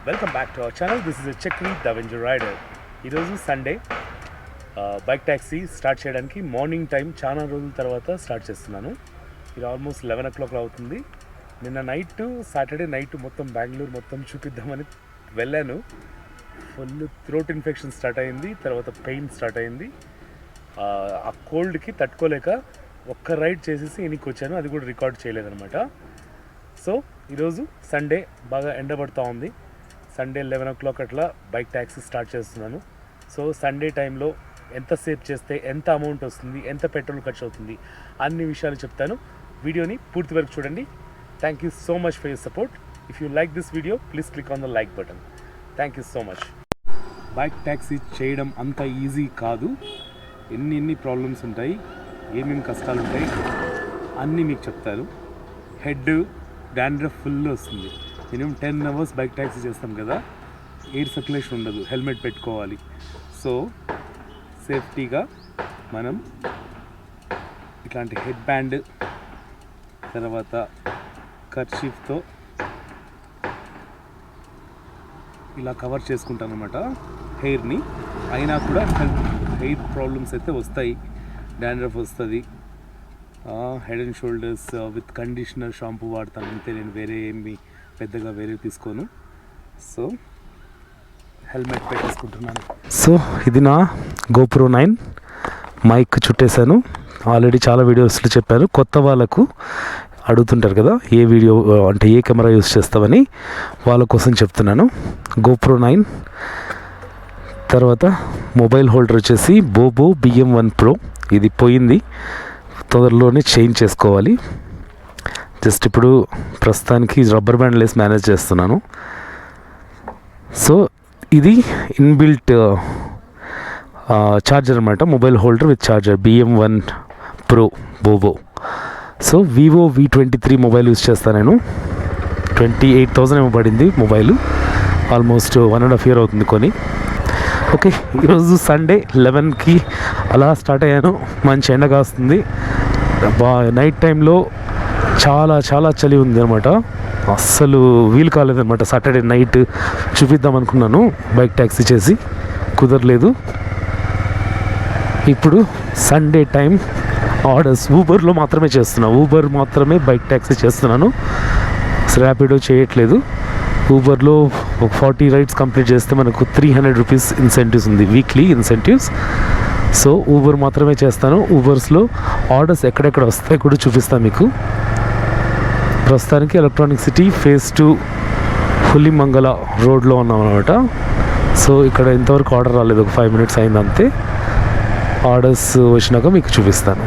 Welcome back to our channel. This is a Chakri the avenger rider. ఈరోజు Sunday. Bike taxi start చేయడానికి morning time చాలా రోజుల తర్వాత start చేస్తున్నాను. ఇది ఆల్మోస్ట్ 11 o'clock అవుతుంది. నిన్న నైట్ సాటర్డే నైట్ మొత్తం బెంగళూరు మొత్తం చూపిద్దామని వెళ్ళాను. ఫుల్ థ్రోట్ ఇన్ఫెక్షన్ స్టార్ట్ అయింది, తర్వాత పెయిన్ స్టార్ట్ అయింది. ఆ కోల్డ్కి తట్టుకోలేక ఒక్క రైడ్ చేసేసి ఇనికి వచ్చాను. అది కూడా రికార్డ్ చేయలేదన్నమాట. సో ఈరోజు సండే బాగా ఎండబడుతూ ఉంది. సండే 11 o'clock అట్లా బైక్ ట్యాక్సీ స్టార్ట్ చేస్తున్నాను. సో సండే టైంలో ఎంత సేవ్ చేస్తే ఎంత అమౌంట్ వస్తుంది, ఎంత పెట్రోల్ ఖర్చు అవుతుంది, అన్ని విషయాలు చెప్తాను. వీడియోని పూర్తి వరకు చూడండి. Thank you so much for your support. If you like this video please click on the like button. Thank you so much. Bike taxi చేయడం అంత ఈజీ కాదు. ఎన్ని ప్రాబ్లమ్స్ ఉంటాయి, ఏమేమి కష్టాలు ఉంటాయి అన్నీ మీకు చెప్తారు. హెడ్ డాండ్రఫ్ ఫుల్ వస్తుంది. మినిమం 10 hours బైక్ ట్యాక్సీ చేస్తాం కదా, ఎయిర్ సర్క్యులేషన్ ఉండదు, హెల్మెట్ పెట్టుకోవాలి. సో సేఫ్టీగా మనం ఇట్లాంటి హెడ్ బ్యాండ్ తర్వాత కర్చీఫ్తో ఇలా కవర్ చేసుకుంటాను అనమాట హెయిర్ని. అయినా కూడా హెయిర్ ప్రాబ్లమ్స్ అయితే వస్తాయి, డాండ్రఫ్ వస్తుంది. Head and shoulders with conditioner shampoo వాడతాను అంతే. నేను వేరే తీసుకోను. సో హెల్మెట్ పెట్టేసుకుంటున్నాను. సో ఇది నా GoPro 9 మైక్ చుట్టేశాను. ఆల్రెడీ చాలా వీడియోస్లో చెప్పాను. కొత్త వాళ్ళకు అడుగుతుంటారు కదా ఏ వీడియో అంటే ఏ కెమెరా యూస్ చేస్తామని, వాళ్ళ కోసం చెప్తున్నాను. GoPro 9 తర్వాత మొబైల్ హోల్డర్ వచ్చేసి బోబో BM1 Pro. ఇది పోయింది, తొందరలోనే చేంజ్ చేసుకోవాలి. జస్ట్ ఇప్పుడు ప్రస్తుతానికి రబ్బర్ బ్యాండ్ లేసి మేనేజ్ చేస్తున్నాను. సో ఇది ఇన్బిల్ట్ ఛార్జర్ అనమాట, mobile holder with charger BM1 Pro బోబో. So Vivo V23 mobile use చేస్తాను నేను. 28,000 ఏమో పడింది మొబైల్. ఆల్మోస్ట్ 1.5 year అవుతుంది కొని. ఓకే, ఈరోజు సండే 11కి అలా స్టార్ట్ అయ్యాను. మంచి ఎండ కాస్తుంది. నైట్ టైంలో చాలా చలి ఉంది అనమాట. అస్సలు వీలు కాలేదనమాట. సాటర్డే నైట్ చూపిద్దాం అనుకున్నాను బైక్ ట్యాక్సీ చేసి, కుదరలేదు. ఇప్పుడు సండే టైం ఆర్డర్స్ ఊబర్లో మాత్రమే చేస్తున్నాను. ఊబర్ మాత్రమే బైక్ ట్యాక్సీ చేస్తున్నాను. ర్యాపిడో చేయట్లేదు. ఊబర్లో ఒక 40 రైడ్స్ కంప్లీట్ చేస్తే మనకు 300 rupees ఇన్సెంటివ్స్ ఉంది, వీక్లీ ఇన్సెంటివ్స్. సో ఊబర్ మాత్రమే చేస్తాను. ఊబర్స్లో ఆర్డర్స్ ఎక్కడెక్కడ వస్తాయి కూడా చూపిస్తాను మీకు. ప్రస్తుతానికి ఎలక్ట్రానిక్ సిటీ phase 2 హులిమంగళ రోడ్లో ఉన్నాం అనమాట. సో ఇక్కడ ఇంతవరకు ఆర్డర్ రాలేదు, ఒక 5 minutes అయింది అంతే. ఆర్డర్స్ వచ్చినాక మీకు చూపిస్తాను.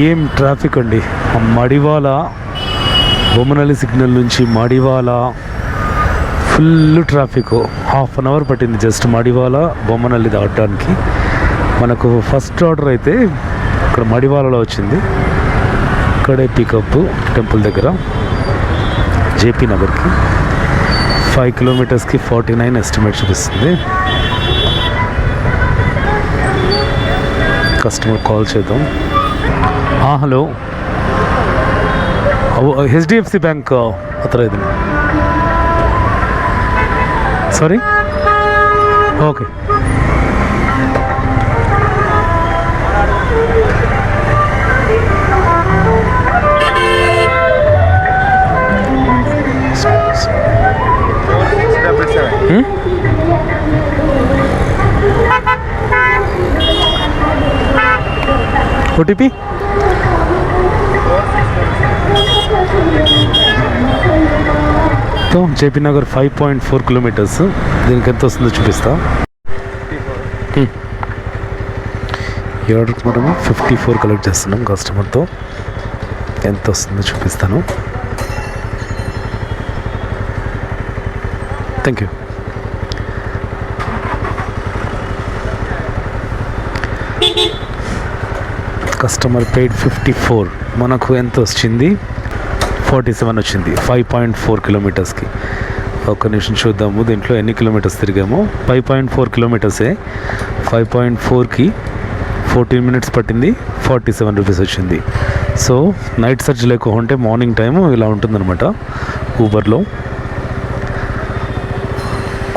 ఏం ట్రాఫిక్ అండి. మడివాల బొమ్మనల్లి సిగ్నల్ నుంచి మడివాల ఫుల్ ట్రాఫిక్. 1/2 hour పట్టింది జస్ట్ మడివాల బొమ్మనల్లి దాటడానికి. మనకు ఫస్ట్ ఆర్డర్ అయితే ఇక్కడ మడివాలలో వచ్చింది. ఇక్కడే పికప్ టెంపుల్ దగ్గర JP నగర్కి 5 kilometers 49 ఎస్టిమేట్ చూపిస్తుంది. కస్టమర్ కాల్ చేద్దాం. హలో, HDFC బ్యాంక్ అతరైంది. Sorry, okay. OTP తో JP నగర్ 5.4 kilometers. దీనికి ఎంత వస్తుందో చూపిస్తా. ఈ ఆర్డర్కి మనము 54 కలెక్ట్ చేస్తున్నాం కస్టమర్తో. ఎంత వస్తుందో చూపిస్తాను. Thank you. Customer paid 54. మనకు ఎంత వచ్చింది? 47 వచ్చింది 5.4 kilometersకి. ఒక నిమిషం చూద్దాము దీంట్లో ఎన్ని కిలోమీటర్స్ తిరిగామో. 5.4 kilometers. 5.4కి 14 minutes పట్టింది, 47 rupees వచ్చింది. సో నైట్ సర్చ్ లేకుంటే మార్నింగ్ టైము ఇలా ఉంటుందన్నమాట ఊబర్లో.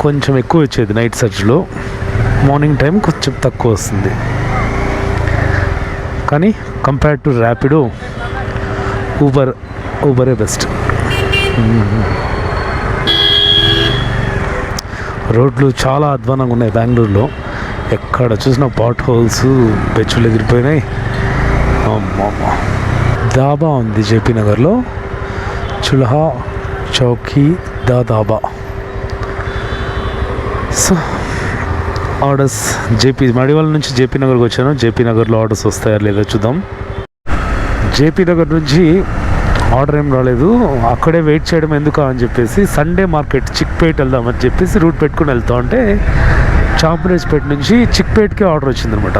కొంచెం ఎక్కువ వచ్చేది నైట్ సర్చ్లో, మార్నింగ్ టైం కొంచెం తక్కువ వస్తుంది. కానీ కంపేర్డ్ టు ర్యాపిడో ఊబరే బెస్ట్. రోడ్లు చాలా అధ్వానంగా ఉన్నాయి బెంగళూరులో. ఎక్కడ చూసినా పాట్ హోల్స్, పెచ్చులు ఎగిరిపోయినాయి. దాబా ఉంది జేపీ నగర్లో, Chulha Chowki Dhaba. So orders JP Madiwala నుంచి జేపీ నగర్కి వచ్చాను. జేపీ నగర్లో ఆర్డర్స్ వస్తాయా లేదా చూద్దాం. జేపీ నగర్ నుంచి ఆర్డర్ ఏం రాలేదు. అక్కడే వెయిట్ చేయడం ఎందుకు అని చెప్పేసి సండే మార్కెట్ చిక్పేట్ వెళ్దామని చెప్పేసి రూట్ పెట్టుకుని వెళ్తా ఉంటే చాంపరేజ్పేట నుంచి చిక్పేట్కి ఆర్డర్ వచ్చిందనమాట.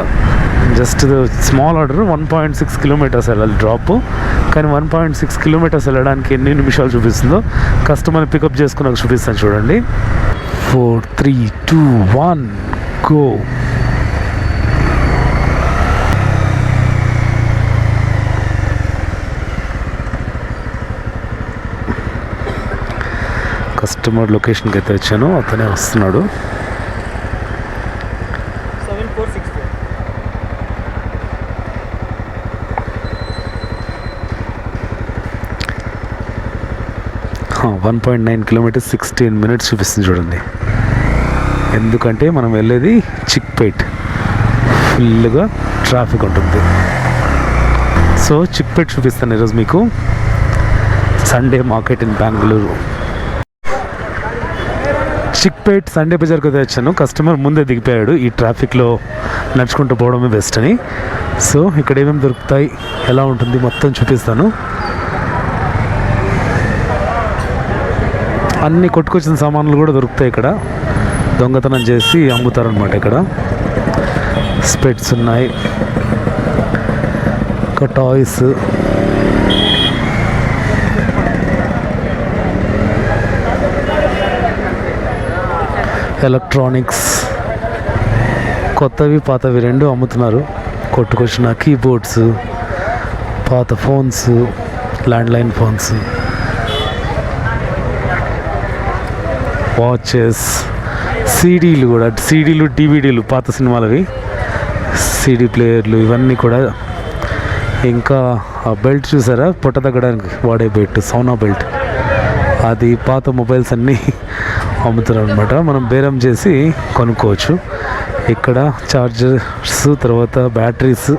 జస్ట్ స్మాల్ ఆర్డర్, 1.6 కిలోమీటర్స్ వెళ్ళాలి డ్రాప్. కానీ 1.6 కిలోమీటర్స్ వెళ్ళడానికి ఎన్ని నిమిషాలు చూపిస్తుందో కస్టమర్ని పికప్ చేసుకున్నాక చూపిస్తాను చూడండి. 4, 3, 2, 1 గో. కస్టమర్ లొకేషన్కి అయితే వచ్చాను, అతనే వస్తున్నాడు. 1.9 కిలోమీటర్స్ 16 మినిట్స్ చూపిస్తుంది చూడండి. ఎందుకంటే మనం వెళ్ళేది చిక్పేట్, ఫుల్గా ట్రాఫిక్ ఉంటుంది. సో చిక్పేట్ చూపిస్తాను ఈరోజు మీకు. Sunday market in Bengaluru. Chickpet Sunday బజార్కి అయితే వచ్చాను. కస్టమర్ ముందే దిగిపోయాడు, ఈ ట్రాఫిక్లో నడుచుకుంటూ పోవడమే బెస్ట్ అని. సో ఇక్కడ ఏమేమి దొరుకుతాయి, ఎలా ఉంటుంది మొత్తం చూపిస్తాను. అన్ని కొట్టుకొచ్చిన సామాన్లు కూడా దొరుకుతాయి ఇక్కడ. దొంగతనం చేసి అమ్ముతారనమాట. ఇక్కడ స్పెట్స్ ఉన్నాయి, ఇంకా టాయ్స్, ఎలక్ట్రానిక్స్, కొత్తవి పాతవి రెండు అమ్ముతున్నారు. కొట్టుకొచ్చిన కీబోర్డ్స్, పాత ఫోన్స్, ల్యాండ్లైన్ ఫోన్స్, వాచెస్, సీడీలు కూడా, సీడీలు డివిడీలు పాత సినిమాలవి, సీడీ ప్లేయర్లు ఇవన్నీ కూడా. ఇంకా ఆ బెల్ట్ చూసారా, పొట్ట తగ్గడానికి వాడే బెల్ట్, సౌనా బెల్ట్, అది పాత మొబైల్స్ అన్నీ అమ్ముతున్నారు అనమాట. మనం బేరం చేసి కొనుక్కోవచ్చు. ఇక్కడ చార్జర్స్, తర్వాత batteries,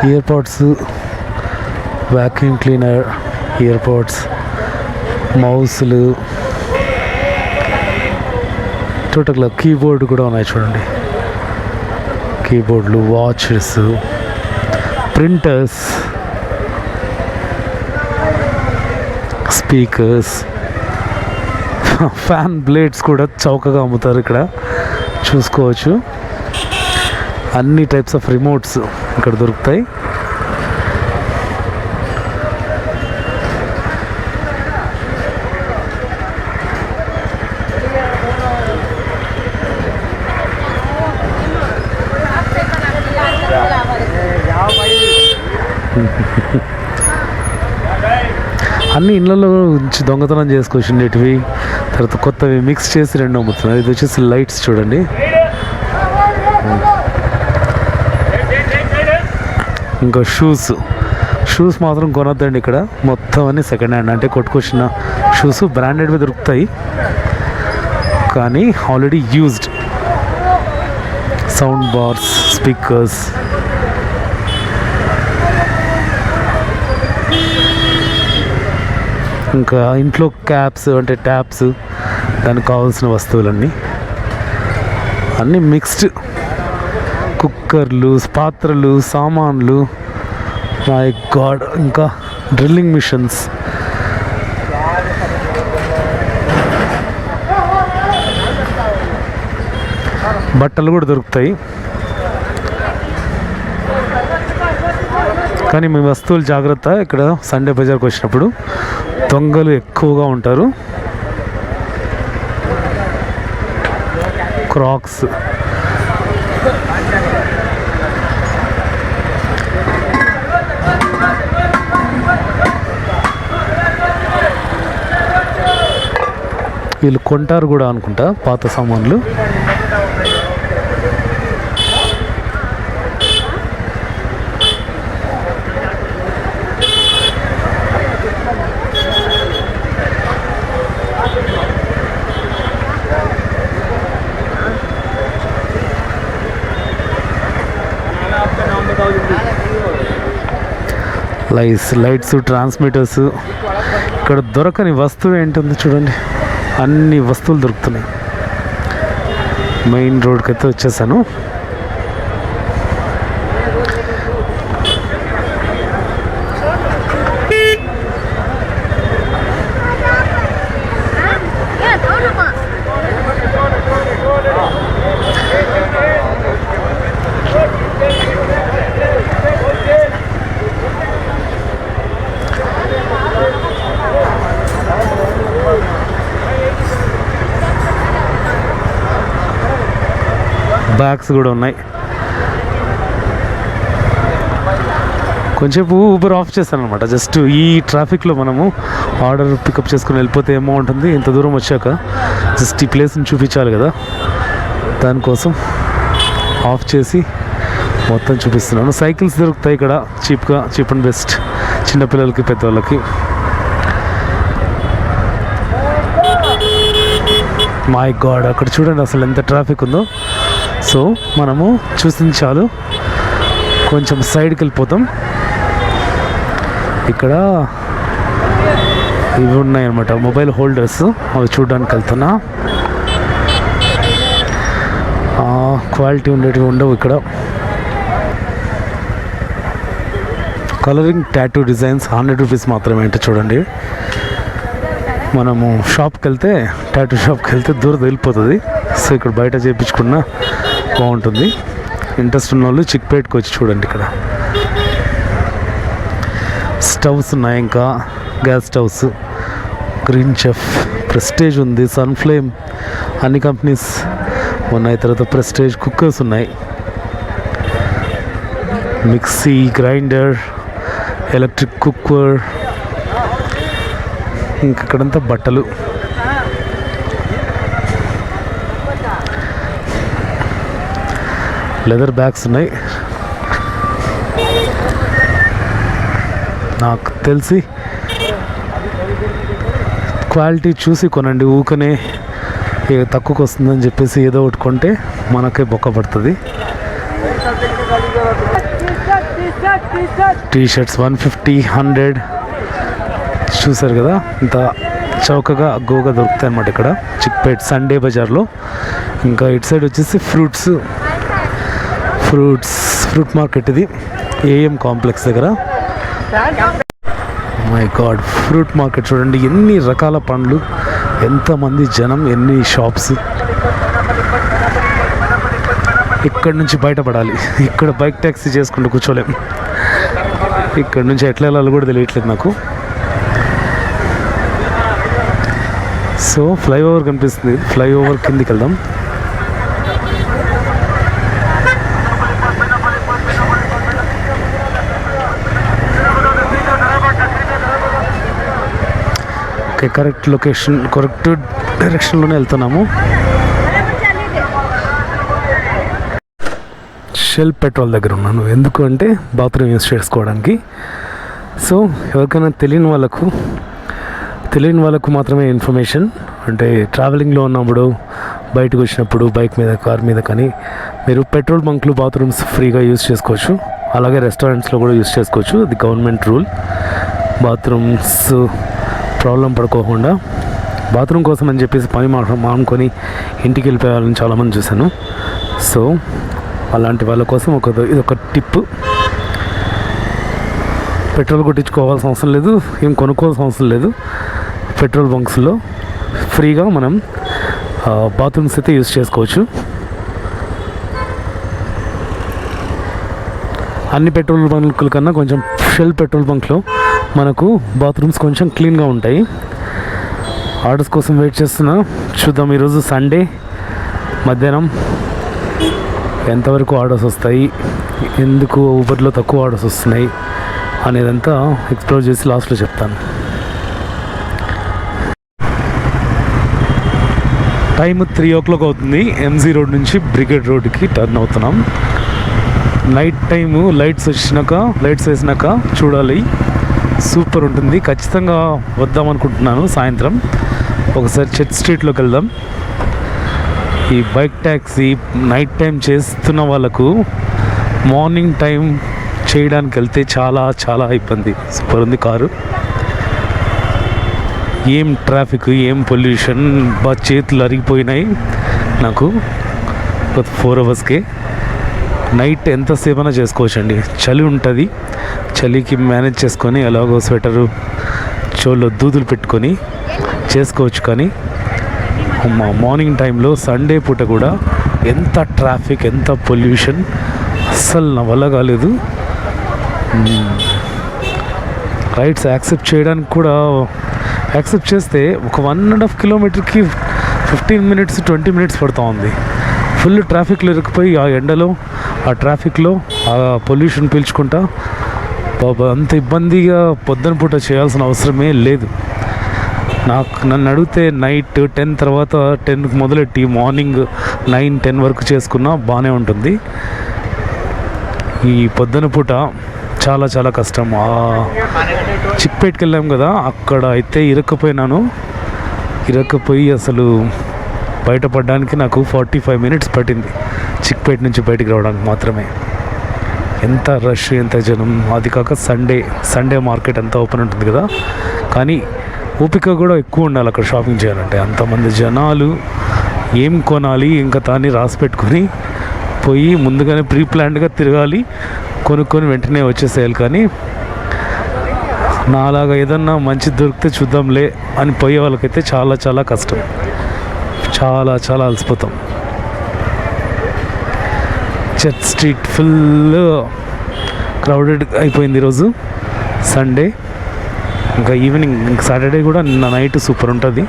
earpods, vacuum cleaner, earpods, మౌస్లు, టోటల్గా కీబోర్డ్ కూడా ఉన్నాయి చూడండి. కీబోర్డ్లు, watches, printers, speakers, fan blades కూడా చౌకగా అమ్ముతారు ఇక్కడ, చూసుకోవచ్చు. అన్ని టైప్స్ ఆఫ్ రిమోట్స్ ఇక్కడ దొరుకుతాయి. అన్ని ఇళ్ళలో నుంచి దొంగతనం చేసుకోవచ్చు ఉండేటివి, తర్వాత కొత్తవి మిక్స్ చేసి రెండు అమ్ముతున్నారు. ఇది వచ్చేసి లైట్స్ చూడండి. ఇంకా షూస్ మాత్రం కొనొద్దండి ఇక్కడ, మొత్తం అన్ని సెకండ్ హ్యాండ్, అంటే కొట్టుకొచ్చిన షూస్ బ్రాండెడ్వి దొరుకుతాయి కానీ already used. Sound bars, speakers, ఇంకా ఇంట్లో క్యాప్స్ అంటే ట్యాప్స్, దానికి కావాల్సిన వస్తువులన్నీ అన్నీ మిక్స్డ్. కుక్కర్లు, పాత్రలు, సామాన్లు, మై గాడ్, ఇంకా డ్రిల్లింగ్ మిషన్స్, బట్టలు కూడా దొరుకుతాయి. కానీ మీ వస్తువులు జాగ్రత్త, ఇక్కడ సండే బజార్కి వచ్చినప్పుడు దొంగలు ఎక్కువగా ఉంటారు. క్రాక్స్, వీళ్ళు కొంటారు కూడా అనుకుంటా పాత సామాన్లు. Lights, transmitters. ఇక్కడ దొరకని వస్తువు ఏంటుంది చూడండి, అన్ని వస్తువులు దొరుకుతున్నాయి. మెయిన్ రోడ్కి అయితే వచ్చేసాను. బ్యాగ్స్ కూడా ఉన్నాయి. కొంచెంసేపు ఊబర్ ఆఫ్ చేస్తాను అనమాట. జస్ట్ ఈ ట్రాఫిక్లో మనము ఆర్డర్ పికప్ చేసుకుని వెళ్ళిపోతే ఏమో ఉంటుంది. ఇంత దూరం వచ్చాక జస్ట్ ఈ ప్లేస్ని చూపించాలి కదా, దానికోసం ఆఫ్ చేసి మొత్తం చూపిస్తున్నాను. సైకిల్స్ దొరుకుతాయి ఇక్కడ చీప్గా, చీప్ అండ్ బెస్ట్, చిన్నపిల్లలకి పెద్దవాళ్ళకి. మై గాడ్, అక్కడ చూడండి అసలు ఎంత ట్రాఫిక్ ఉందో. సో మనము చూసింది చాలు, కొంచెం సైడ్కి వెళ్ళిపోతాం. ఇక్కడ ఇవి ఉన్నాయన్నమాట మొబైల్ హోల్డర్స్, అవి చూడడానికి వెళ్తున్నా. క్వాలిటీ ఉండేటివి ఉండవు ఇక్కడ. కలరింగ్ టాటూ డిజైన్స్ 100 రూపీస్ మాత్రమే అంటే చూడండి. మనము షాప్కి వెళ్తే, టాటూ షాప్కి వెళ్తే దూరం వెళ్ళిపోతుంది. సో ఇక్కడ బయట చేయించుకున్నా బాగుంటుంది. ఇంట్రెస్ట్ ఉన్న వాళ్ళు చిక్పేట్కి వచ్చి చూడండి. ఇక్కడ స్టవ్స్ ఉన్నాయి, ఇంకా gas stoves, green chef, prestige ఉంది, సన్ఫ్లేమ్, అన్ని కంపెనీస్ ఉన్నాయి. తర్వాత ప్రెస్టేజ్ కుక్కర్స్ ఉన్నాయి, మిక్సీ, గ్రైండర్, ఎలక్ట్రిక్ కుక్కర్. ఇంకక్కడంతా బట్టలు. లెదర్ బ్యాగ్స్ ఉన్నాయి. నాకు తెలిసి క్వాలిటీ చూసి కొనండి, ఊకనే తక్కువకి వస్తుందని చెప్పేసి ఏదో ఒకటి కొంటే మనకే బొక్క పడుతుంది. టీ షర్ట్స్ 150, 100 చూసారు కదా, ఇంత చౌకగా గోగా దొరుకుతాయి అన్నమాట ఇక్కడ చిక్పేట్ సండే బజార్లో. ఇంకా ఇటు సైడ్ వచ్చేసి ఫ్రూట్ మార్కెట్, ఇది ఏఎం కాంప్లెక్స్ దగ్గర. మై గాడ్, ఫ్రూట్ మార్కెట్ చూడండి, ఎన్ని రకాల పండ్లు, ఎంతమంది జనం, ఎన్ని షాప్స్. ఇక్కడ నుంచి బయటపడాలి. ఇక్కడ బైక్ ట్యాక్సీ చేసుకుంటూ కూర్చోలేం. ఇక్కడ నుంచి ఎట్లా వెళ్ళాలో కూడా తెలియట్లేదు నాకు. సో ఫ్లైఓవర్ కనిపిస్తుంది, ఫ్లైఓవర్ కిందికి వెళ్దాం. ఓకే, కరెక్ట్ డైరెక్షన్లోనే వెళ్తున్నాము. షెల్ పెట్రోల్ దగ్గర ఉన్నాను. ఎందుకు అంటే బాత్రూమ్ యూస్ చేసుకోవడానికి. సో ఎవరికైనా తెలియని వాళ్ళకు మాత్రమే ఇన్ఫర్మేషన్. అంటే ట్రావెలింగ్లో ఉన్నప్పుడు, బయటకు వచ్చినప్పుడు బైక్ మీద, కార్ మీద కానీ మీరు పెట్రోల్ బంక్లు, బాత్రూమ్స్ ఫ్రీగా యూస్ చేసుకోవచ్చు. అలాగే రెస్టారెంట్స్లో కూడా యూస్ చేసుకోవచ్చు. అది గవర్నమెంట్ రూల్. బాత్రూమ్స్ ప్రాబ్లం పడుకోకుండా, బాత్రూమ్ కోసం అని చెప్పేసి పని మానుకొని ఇంటికి వెళ్ళిపోయాలని చాలామంది చూశాను. సో అలాంటి వాళ్ళ కోసం ఇదొక టిప్. పెట్రోల్ కొట్టించుకోవాల్సిన అవసరం లేదు, ఏం కొనుక్కోవాల్సిన అవసరం లేదు. పెట్రోల్ బంక్స్లో ఫ్రీగా మనం బాత్రూమ్స్ అయితే యూస్ చేసుకోవచ్చు. అన్ని పెట్రోల్ బంకుల కన్నా కొంచెం షెల్ పెట్రోల్ బంక్లో మనకు బాత్రూమ్స్ కొంచెం క్లీన్గా ఉంటాయి. ఆర్డర్స్ కోసం వెయిట్ చేస్తున్నా. చూద్దాం ఈరోజు సండే మధ్యాహ్నం ఎంతవరకు ఆర్డర్స్ వస్తాయి, ఎందుకు ఊబర్లో తక్కువ ఆర్డర్స్ వస్తున్నాయి అనేదంతా ఎక్స్ప్లోర్ చేసి లాస్ట్లో చెప్తాను. టైం 3 o'clock అవుతుంది. ఎంజీ రోడ్ నుంచి బ్రిగేడ్ రోడ్కి టర్న్ అవుతున్నాం. నైట్ టైము లైట్స్ వేసినాక చూడాలి, సూపర్ ఉంటుంది. ఖచ్చితంగా వద్దాం అనుకుంటున్నాను. సాయంత్రం ఒకసారి చర్చ్ స్ట్రీట్లోకి వెళ్దాం. ఈ బైక్ ట్యాక్సీ నైట్ టైం చేస్తున్న వాళ్ళకు మార్నింగ్ టైం చేయడానికి వెళ్తే చాలా చాలా ఇబ్బంది. సూపర్ ఉంది కారు. ఏం ట్రాఫిక్, ఏం పొల్యూషన్, చేతులు అరిగిపోయినాయి నాకు. 4 hours నైట్ ఎంతసేపు అయినా చేసుకోవచ్చండి. చలి ఉంటుంది, చలికి మేనేజ్ చేసుకొని ఎలాగో స్వెటరు చోలో దూదులు పెట్టుకొని చేసుకోవచ్చు. కానీ మార్నింగ్ టైంలో సండే పూట కూడా ఎంత ట్రాఫిక్, ఎంత పొల్యూషన్, అస్సలు నా వల్ల కాలేదు. రైడ్స్ యాక్సెప్ట్ చేయడానికి కూడా యాక్సెప్ట్ చేస్తే ఒక 1.5 kilometerకి 15 minutes 20 minutes పడుతూ ఉంది. ఫుల్ ట్రాఫిక్లో ఇరుక్కుపోయి ఆ ఎండలో, ఆ ట్రాఫిక్లో, ఆ పొల్యూషన్ పీల్చుకుంటా బాబా అంత ఇబ్బందిగా పొద్దున పూట చేయాల్సిన అవసరమే లేదు. నన్ను అడిగితే నైట్ 10 తర్వాత 10కి మొదలెట్టి మార్నింగ్ 9-10 వరకు చేసుకున్నా బాగానే ఉంటుంది. ఈ పొద్దున పూట చాలా చాలా కష్టం. చిక్పేట్కి వెళ్ళాం కదా, అక్కడ అయితే ఇరక్కపోయి అసలు బయటపడడానికి నాకు 45 minutes పట్టింది. చిక్పేట్ నుంచి బయటికి రావడానికి మాత్రమే. ఎంత రష్, ఎంత జనం. అది కాక సండే మార్కెట్ అంతా ఓపెన్ ఉంటుంది కదా, కానీ ఓపిక కూడా ఎక్కువ ఉండాలి అక్కడ షాపింగ్ చేయాలంటే. అంతమంది జనాలు, ఏం కొనాలి ఇంకా తాని రాసి పెట్టుకొని పోయి ముందుగానే ప్రీ ప్లాన్డ్గా తిరగాలి, కొనుక్కొని వెంటనే వచ్చేసేయాలి. కానీ నాలాగా ఏదన్నా మంచి దొరికితే చూద్దాంలే అని పోయే వాళ్ళకైతే చాలా చాలా కష్టం, చాలా చాలా అలసిపోతాం. చర్చ్ స్ట్రీట్ ఫుల్ క్రౌడెడ్ అయిపోయింది ఈరోజు సండే. ఇంకా ఈవినింగ్ సాటర్డే కూడా నిన్న నైట్ సూపర్ ఉంటుంది.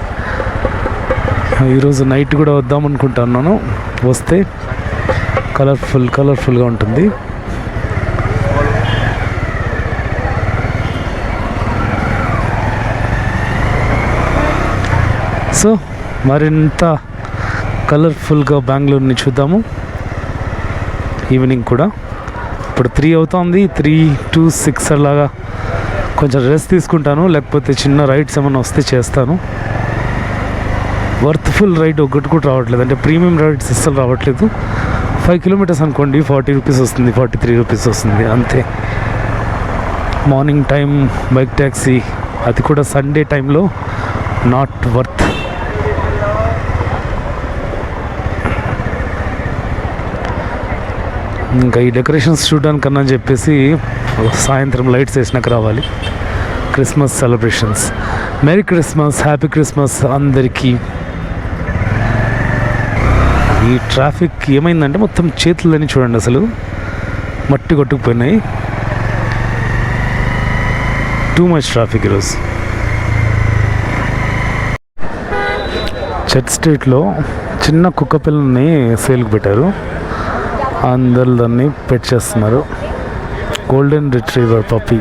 ఈరోజు నైట్ కూడా వద్దాం అనుకుంటున్నాను. వస్తే కలర్ఫుల్గా ఉంటుంది. సో మరింత కలర్ఫుల్గా బెంగళూరుని చూద్దాము ఈవినింగ్ కూడా. ఇప్పుడు 3 అవుతుంది. 3 to 6 అలాగా కొంచెం రెస్ట్ తీసుకుంటాను, లేకపోతే చిన్న రైడ్స్ ఏమైనా వస్తే చేస్తాను. వర్త్ఫుల్ రైడ్ ఒకటి కూడా రావట్లేదు, అంటే ప్రీమియం రైడ్స్ అస్సలు రావట్లేదు. 5 kilometers అనుకోండి, 40 rupees వస్తుంది, 43 rupees వస్తుంది అంతే. మార్నింగ్ టైం బైక్ ట్యాక్సీ, అది కూడా సండే టైంలో నాట్ వర్త్. ఇంకా ఈ డెకరేషన్స్ చూడడానికన్నా చెప్పేసి సాయంత్రం లైట్స్ వేసినాక రావాలి. Christmas celebrations. Merry Christmas, happy Christmas అందరికీ. ఈ ట్రాఫిక్ ఏమైందంటే మొత్తం చేతులని చూడండి, అసలు మట్టి కొట్టుకుపోయినాయి. టూ మచ్ ట్రాఫిక్ ఈరోజు. చర్చ్ స్ట్రీట్లో చిన్న కుక్క పిల్లల్ని సేల్కి పెట్టారు. అందరు దాన్ని పెట్ చేస్తున్నారు. Golden retriever puppy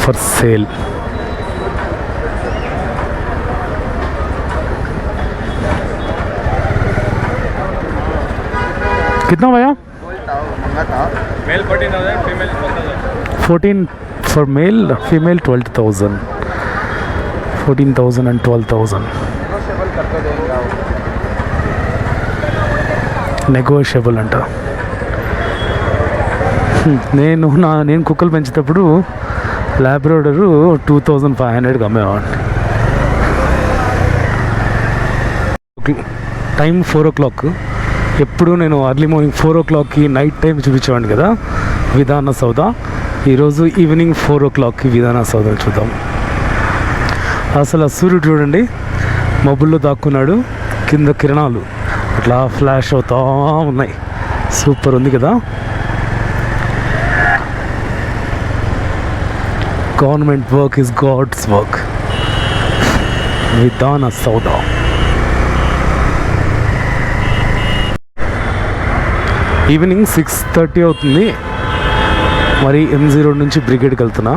for sale. कितना भैया? Male 14,000, female 12,000. 14 for male, female 12,000. 14,000 and 12,000. Negotiable అంట. నేను కుక్కలు పెంచేటప్పుడు లాబ్రాడోరు 2,500కి అమ్మేవాడిని. Time 4 o'clock. ఎప్పుడు నేను అర్లీ మార్నింగ్ 4 o'clockకి నైట్ టైం చూపించేవాడిని కదా విధాన సౌద. ఈరోజు ఈవినింగ్ 4 o'clockకి విధాన సౌద చూద్దాం. అసలు సూర్యుడు చూడండి, మబ్బుల్లో దాక్కున్నాడు, కింద కిరణాలు అట్లా ఫ్లాష్ అవుతా ఉన్నాయి. సూపర్ ఉంది కదా. Government work is God's work. Vidhana Soudha. Evening 6:30 అవుతుంది. మరి ఎంజీ రోడ్ నుంచి బ్రిగేడ్కి వెళ్తున్నా.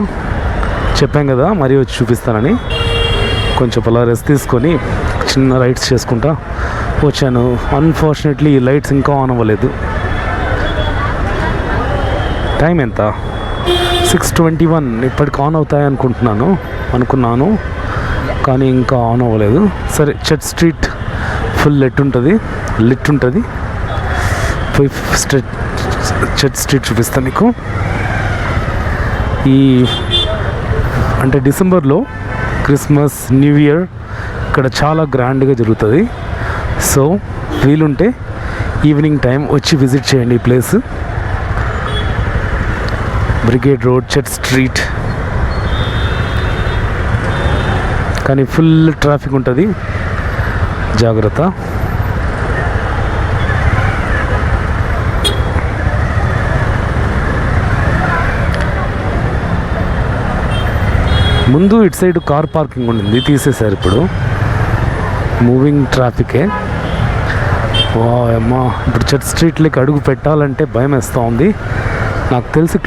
చెప్పాం కదా మరి వచ్చి చూపిస్తానని. కొంచెం అలా రెస్ట్ తీసుకొని చిన్న రైడ్స్ చేసుకుంటా వచ్చాను. అన్ఫార్చునేట్లీ ఈ లైట్స్ ఇంకా ఆన్ అవ్వలేదు. టైం ఎంత? 6:21. ఇప్పటికి ఆన్ అవుతాయి అనుకున్నాను కానీ ఇంకా ఆన్ అవ్వలేదు. సరే, చర్చ్ స్ట్రీట్ ఫుల్ లిట్ ఉంటుంది. పోయి చర్చ్ స్ట్రీట్ చూపిస్తాను మీకు. అంటే డిసెంబర్లో క్రిస్మస్, న్యూ ఇయర్ ఇక్కడ చాలా గ్రాండ్గా జరుగుతుంది. సో వీలుంటే ఈవినింగ్ టైం వచ్చి విజిట్ చేయండి ఈ place. Brigade road, church street. కానీ ఫుల్ ట్రాఫిక్ ఉంటుంది, జాగ్రత్త. ముందు ఇటు సైడ్ కార్ పార్కింగ్ ఉండింది, తీసేశారు. ఇప్పుడు మూవింగ్ ట్రాఫికే. అమ్మా, ఇప్పుడు చర్చ్ స్ట్రీట్లోకి అడుగు పెట్టాలంటే భయం వేస్తూ ఉంది. నాకు తెలిసి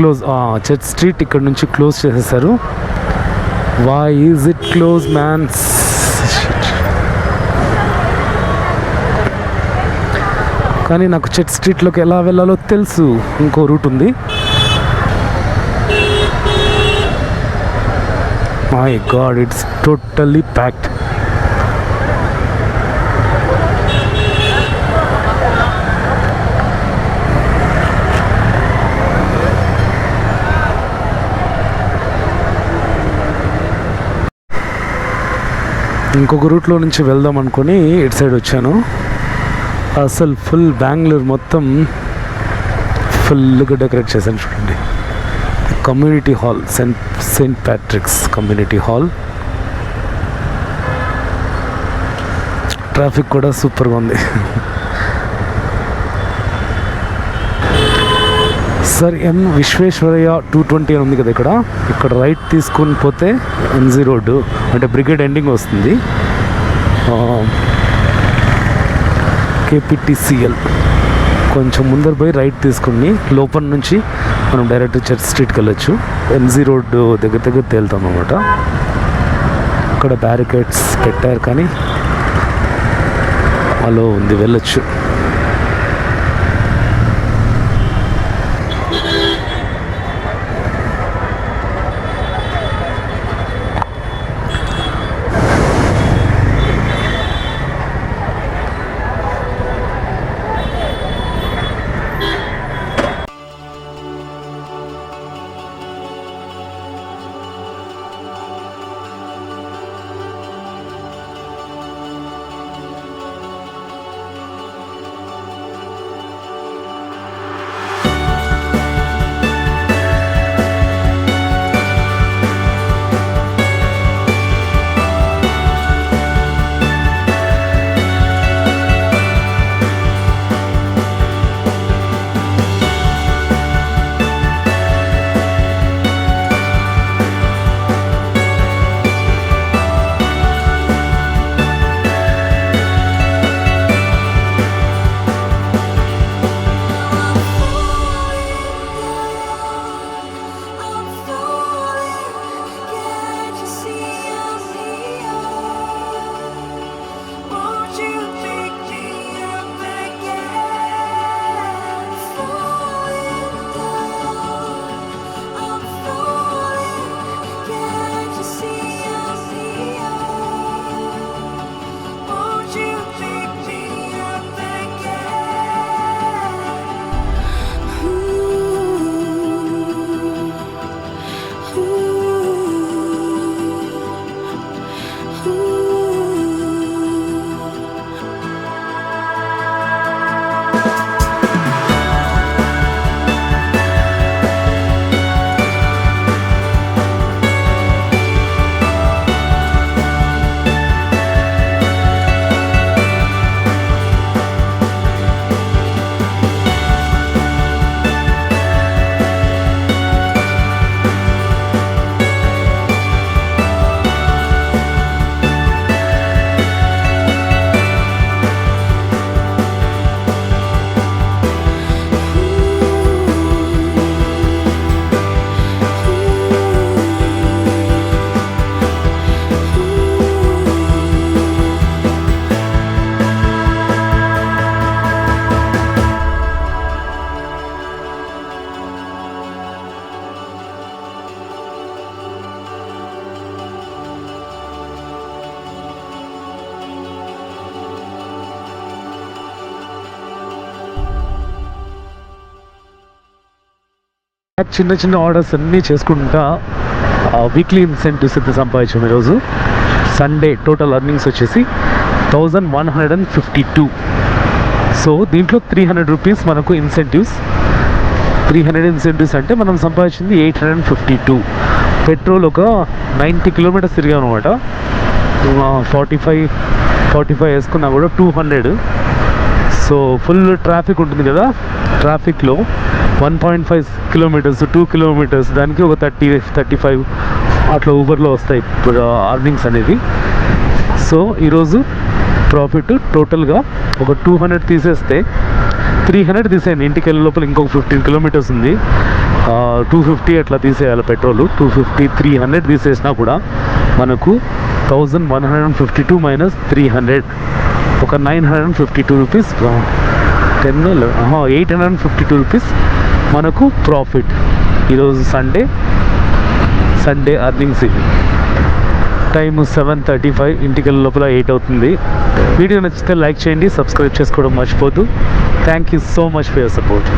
చర్చ్ స్ట్రీట్ ఇక్కడ నుంచి క్లోజ్ చేసేసారు. Why is it close man's? కానీ నాకు చర్చ్ స్ట్రీట్లోకి ఎలా వెళ్ళాలో తెలుసు, ఇంకో రూట్ ఉంది. My God, it's totally packed. ఇంకొక రూట్లో నుంచి వెళ్దాం అనుకుని ఇటు సైడ్ వచ్చాను. అసలు ఫుల్ బెంగళూరు మొత్తం ఫుల్గా డెకరేట్ చేశాను చూడండి. Community hall, Saint Patrick's community hall. Traffic కూడా సూపర్గా ఉంది. సార్, విశ్వేశ్వరయ్య 220 అని ఉంది కదా ఇక్కడ రైట్ తీసుకుని పోతే ఎంజీ రోడ్డు అంటే బ్రిగేడ్ ఎండింగ్ వస్తుంది. KPTCL కొంచెం ముందర పోయి రైట్ తీసుకుని లోపల నుంచి మనం డైరెక్ట్ చర్చ్ స్ట్రీట్కి వెళ్ళొచ్చు. ఎంజీ రోడ్డు దగ్గర తేలుతాం అన్నమాట. ఇక్కడ బ్యారికేడ్స్ పెట్టారు కానీ అలో ఉంది, వెళ్ళొచ్చు. చిన్న చిన్న ఆర్డర్స్ అన్నీ చేసుకుంటా వీక్లీ ఇన్సెంటివ్స్ అయితే సంపాదించాం ఈరోజు. సండే టోటల్ అర్నింగ్స్ వచ్చేసి 1152. సో దీంట్లో 300 రూపీస్ మనకు ఇన్సెంటివ్స్. 300 ఇన్సెంటివ్స్ అంటే మనం సంపాదించింది 852. పెట్రోల్ ఒక 90 కిలోమీటర్స్ తిరిగాం అనమాట. 45 వేసుకున్నా కూడా 200. సో ఫుల్ ట్రాఫిక్ ఉంటుంది కదా, ట్రాఫిక్లో 1.5 కిలోమీటర్స్ 2 కిలోమీటర్స్ దానికి ఒక 30-35 అట్లా ఊబర్లో వస్తాయి అర్నింగ్స్ అనేది. సో ఈరోజు ప్రాఫిట్ టోటల్గా ఒక 200 తీసేస్తే 300 తీసేయండి. ఇంటికి వెళ్ళే లోపల ఇంకొక 15 కిలోమీటర్స్ ఉంది, 250 అట్లా తీసేయాలి పెట్రోల్. 250 300 తీసేసినా కూడా మనకు 1152 మైనస్ 300 ఒక 952 రూపీస్, 852 రూపీస్ మనకు ప్రాఫిట్. ఈరోజు సండే అర్నింగ్స్ ఇది. టైము 7:35, ఇంటికి వెళ్ళే లోపల 8 అవుతుంది. వీడియో నచ్చితే లైక్ చేయండి, సబ్స్క్రైబ్ చేసుకోవడం మర్చిపోద్దు. Thank you so much for your support.